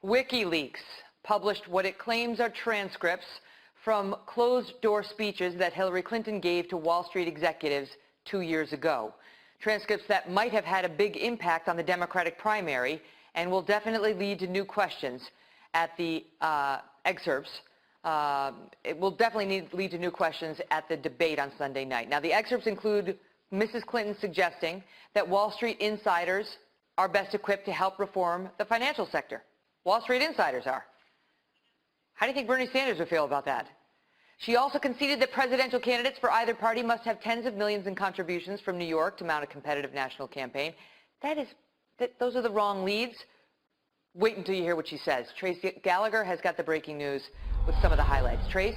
WikiLeaks published what it claims are transcripts from closed-door speeches that Hillary Clinton gave to Wall Street executives 2 years ago. Transcripts that might have had a big impact on the Democratic primary and will definitely lead to new questions at the excerpts. It will definitely lead to new questions at the debate on Sunday night. Now, the excerpts include Mrs. Clinton suggesting that Wall Street insiders are best equipped to help reform the financial sector. Wall Street insiders are. How do you think Bernie Sanders would feel about that? She also conceded that presidential candidates for either party must have tens of millions in contributions from New York to mount a competitive national campaign. Those are the wrong leads. Wait until you hear what she says. Trace Gallagher has got the breaking news with some of the highlights. Trace?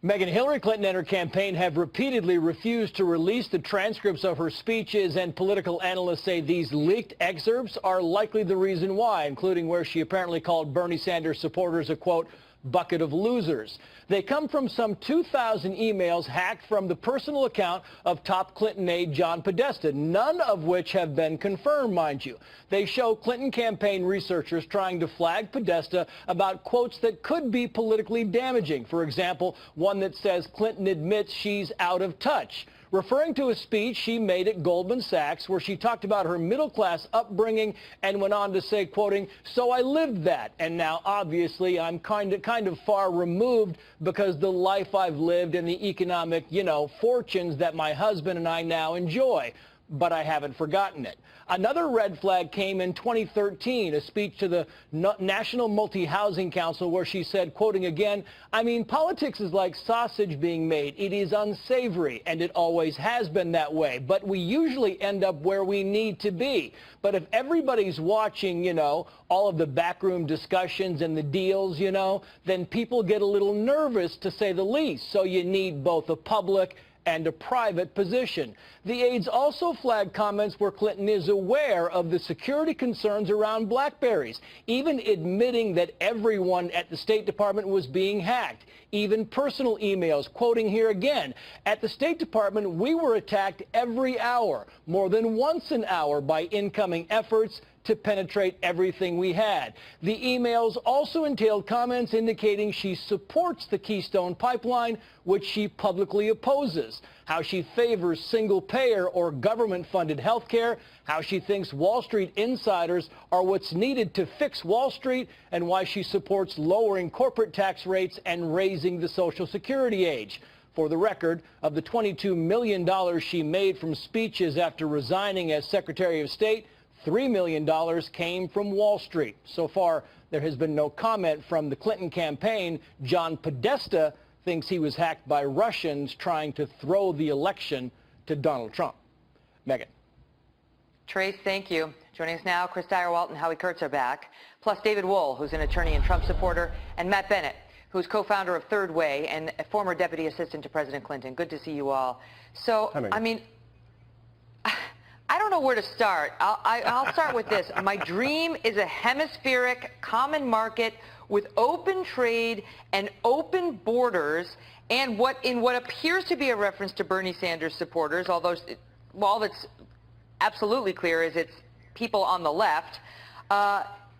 Megyn, Hillary Clinton and her campaign have repeatedly refused to release the transcripts of her speeches, and political analysts say these leaked excerpts are likely the reason why, including where she apparently called Bernie Sanders supporters a, quote, bucket of losers. They come from some 2,000 emails hacked from the personal account of top Clinton aide John Podesta, none of which have been confirmed, mind you. They show Clinton campaign researchers trying to flag Podesta about quotes that could be politically damaging. For example, one that says Clinton admits she's out of touch, referring to a speech she made at Goldman Sachs where she talked about her middle-class upbringing and went on to say, quoting, so I lived that, and now obviously I'm kind of far removed because the life I've lived and the economic, fortunes that my husband and I now enjoy. But I haven't forgotten it. Another red flag came in 2013, a speech to the National Multi-Housing Council where she said, quoting again, I mean, politics is like sausage being made. It is unsavory, and it always has been that way. But we usually end up where we need to be. But if everybody's watching, all of the backroom discussions and the deals, then people get a little nervous, to say the least. So you need both a public and a private position. The aides also flagged comments where Clinton is aware of the security concerns around BlackBerries, even admitting that everyone at the State Department was being hacked, even personal emails, quoting here again, at the State Department, we were attacked every hour, more than once an hour, by incoming efforts to penetrate everything we had. The emails also entailed comments indicating she supports the Keystone Pipeline, which she publicly opposes, how she favors single-payer or government-funded health care, how she thinks Wall Street insiders are what's needed to fix Wall Street, and why she supports lowering corporate tax rates and raising the Social Security age. For the record, of the $22 million she made from speeches after resigning as Secretary of State, $3 million came from Wall Street. So far, there has been no comment from the Clinton campaign. John Podesta thinks he was hacked by Russians trying to throw the election to Donald Trump. Megyn. Trace, thank you. Joining us now, Chris Direwalt and Howie Kurtz are back, plus David Wohl, who's an attorney and Trump supporter, and Matt Bennett, who's co-founder of Third Way and a former deputy assistant to President Clinton. Good to see you all. So, I don't know where to start. I'll start with this. My dream is a hemispheric common market with open trade and open borders, and what appears to be a reference to Bernie Sanders supporters, although all that's absolutely clear is it's people on the left,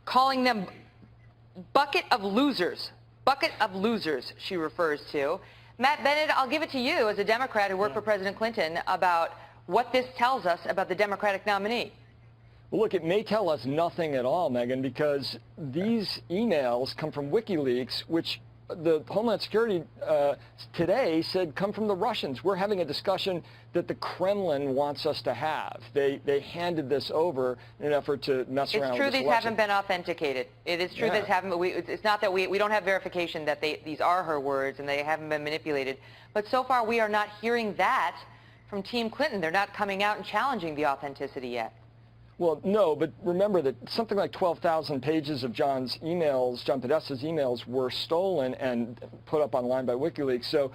calling them bucket of losers. Bucket of losers, she refers to. Matt Bennett, I'll give it to you as a Democrat who worked for President Clinton about what this tells us about the Democratic nominee. Well, look, it may tell us nothing at all, Megyn, because these emails come from WikiLeaks, which the Homeland Security today said come from the Russians. We're having a discussion that the Kremlin wants us to have. They handed this over in an effort to mess around with this election. It's true these haven't been authenticated. It is true these haven't, but it's not that we don't have verification that these are her words and they haven't been manipulated. But so far we are not hearing that from Team Clinton. They're not coming out and challenging the authenticity yet. Well, no, but remember that something like 12,000 pages of John Podesta's emails were stolen and put up online by WikiLeaks. So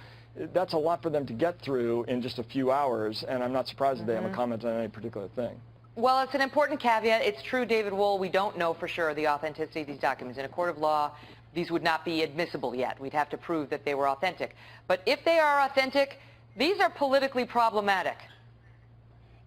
that's a lot for them to get through in just a few hours, and I'm not surprised that they haven't commented on any particular thing. Well, it's an important caveat. It's true, David Wohl, we don't know for sure the authenticity of these documents. In a court of law, these would not be admissible yet. We'd have to prove that they were authentic. But if they are authentic, these are politically problematic.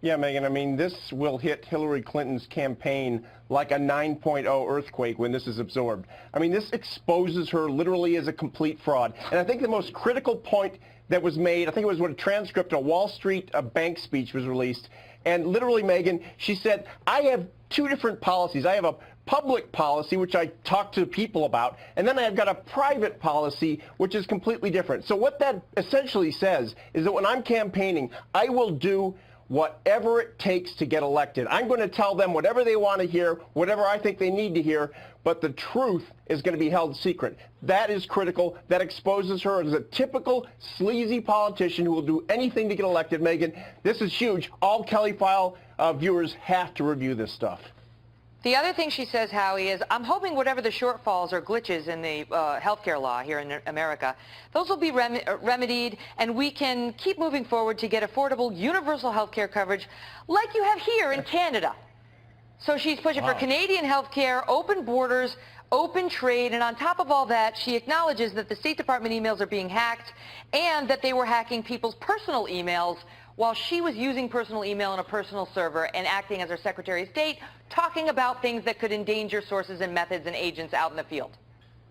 Yeah, Megan, I mean, this will hit Hillary Clinton's campaign like a 9.0 earthquake when this is absorbed. I mean, this exposes her literally as a complete fraud. And I think the most critical point that was made, I think it was when a transcript, a Wall Street bank speech was released. And literally, Megan, she said, I have two different policies. I have a public policy, which I talk to people about, and then I've got a private policy, which is completely different. So what that essentially says is that when I'm campaigning, I will do whatever it takes to get elected. I'm going to tell them whatever they want to hear, whatever I think they need to hear, but the truth is going to be held secret. That is critical. That exposes her as a typical sleazy politician who will do anything to get elected. Megan, this is huge. All Kelly File viewers have to review this stuff. The other thing she says, Howie, is I'm hoping whatever the shortfalls or glitches in the healthcare law here in America, those will be remedied, and we can keep moving forward to get affordable universal healthcare coverage like you have here in Canada. So she's pushing for Canadian healthcare, open borders, open trade, and on top of all that, she acknowledges that the State Department emails are being hacked and that they were hacking people's personal emails while she was using personal email on a personal server and acting as her Secretary of State, talking about things that could endanger sources and methods and agents out in the field.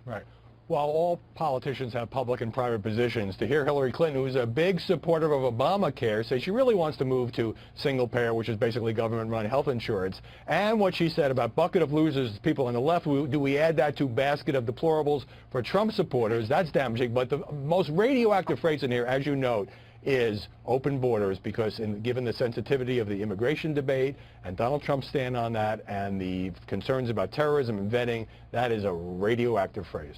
Right. While all politicians have public and private positions, to hear Hillary Clinton, who's a big supporter of Obamacare, say she really wants to move to single payer, which is basically government-run health insurance, and what she said about bucket of losers, people on the left, do we add that to basket of deplorables for Trump supporters? That's damaging. But the most radioactive phrase in here, as you note, is open borders, because given the sensitivity of the immigration debate and Donald Trump's stand on that and the concerns about terrorism and vetting, that is a radioactive phrase.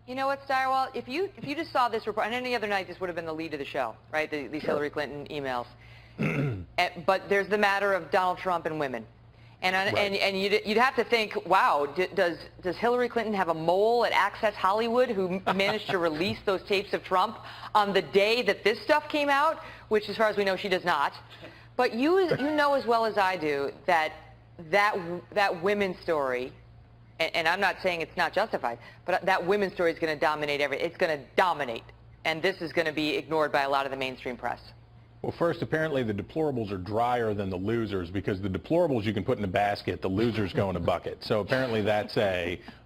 You know what, Steyerwalt? If you just saw this report, and any other night this would have been the lead of the show, right? These Hillary Clinton emails. But there's the matter of Donald Trump and women. And you'd have to think, wow, does Hillary Clinton have a mole at Access Hollywood who managed to release those tapes of Trump on the day that this stuff came out, which as far as we know she does not. But you know as well as I do that women's story, and I'm not saying it's not justified, but that women's story is going to dominate it's going to dominate. And this is going to be ignored by a lot of the mainstream press. Well, first, apparently the deplorables are drier than the losers, because the deplorables you can put in a basket, the losers go in a bucket. So apparently that's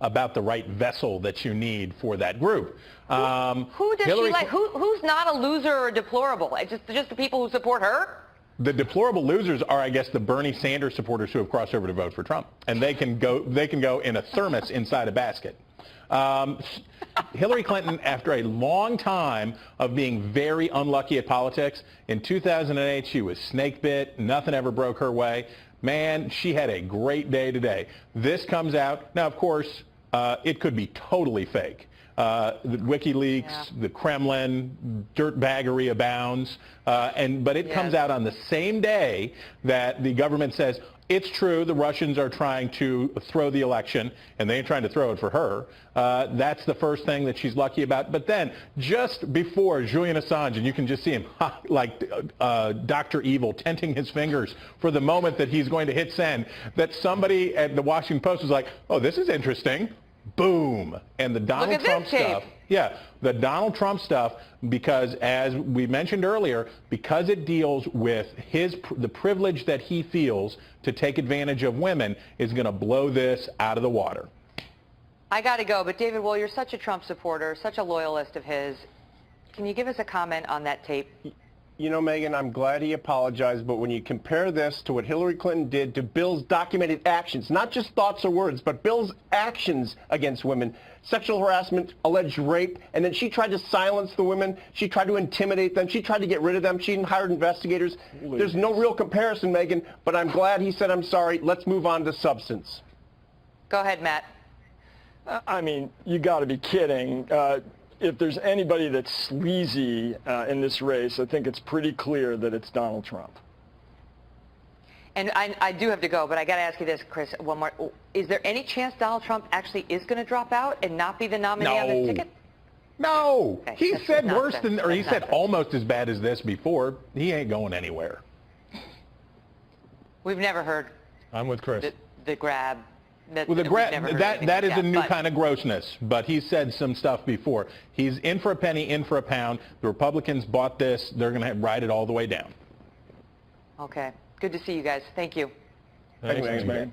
about the right vessel that you need for that group. Who does she like? Who's not a loser or a deplorable? Just the people who support her? The deplorable losers are, I guess, the Bernie Sanders supporters who have crossed over to vote for Trump, and they can go in a thermos inside a basket. Hillary Clinton, after a long time of being very unlucky at politics, in 2008 she was snake bit, nothing ever broke her way. Man, she had a great day today. This comes out. Now, of course, it could be totally fake. The WikiLeaks, the Kremlin, dirtbaggery abounds, but it comes out on the same day that the government says, it's true, the Russians are trying to throw the election, and they ain't trying to throw it for her. That's the first thing that she's lucky about. But then, just before Julian Assange, and you can just see him like Dr. Evil tenting his fingers for the moment that he's going to hit send, that somebody at the Washington Post was like, oh, this is interesting. Boom. And the Donald Trump stuff. Yeah, the Donald Trump stuff, because as we mentioned earlier, because it deals with the privilege that he feels to take advantage of women, is going to blow this out of the water. I got to go, but David, well, you're such a Trump supporter, such a loyalist of his. Can you give us a comment on that tape? You know, Megan, I'm glad he apologized, but when you compare this to what Hillary Clinton did to Bill's documented actions, not just thoughts or words, but Bill's actions against women, sexual harassment, alleged rape, and then she tried to silence the women, she tried to intimidate them, she tried to get rid of them, she hired investigators. There's no real comparison, Megan, but I'm glad he said, I'm sorry, let's move on to substance. Go ahead, Matt. I mean, you got to be kidding. If there's anybody that's sleazy in this race, I think it's pretty clear that it's Donald Trump. And I do have to go, but I got to ask you this, Chris, one more. Is there any chance Donald Trump actually is going to drop out and not be the nominee on this ticket? No. Okay, he said worse than, or he said nonsense. almost as bad as this before. He ain't going anywhere. We've never heard I'm with Chris. the grab. Well, that is a new kind of grossness, but he said some stuff before. He's in for a penny, in for a pound. The Republicans bought this. They're going to ride it all the way down. Okay. Good to see you guys. Thank you. Thanks, Megan.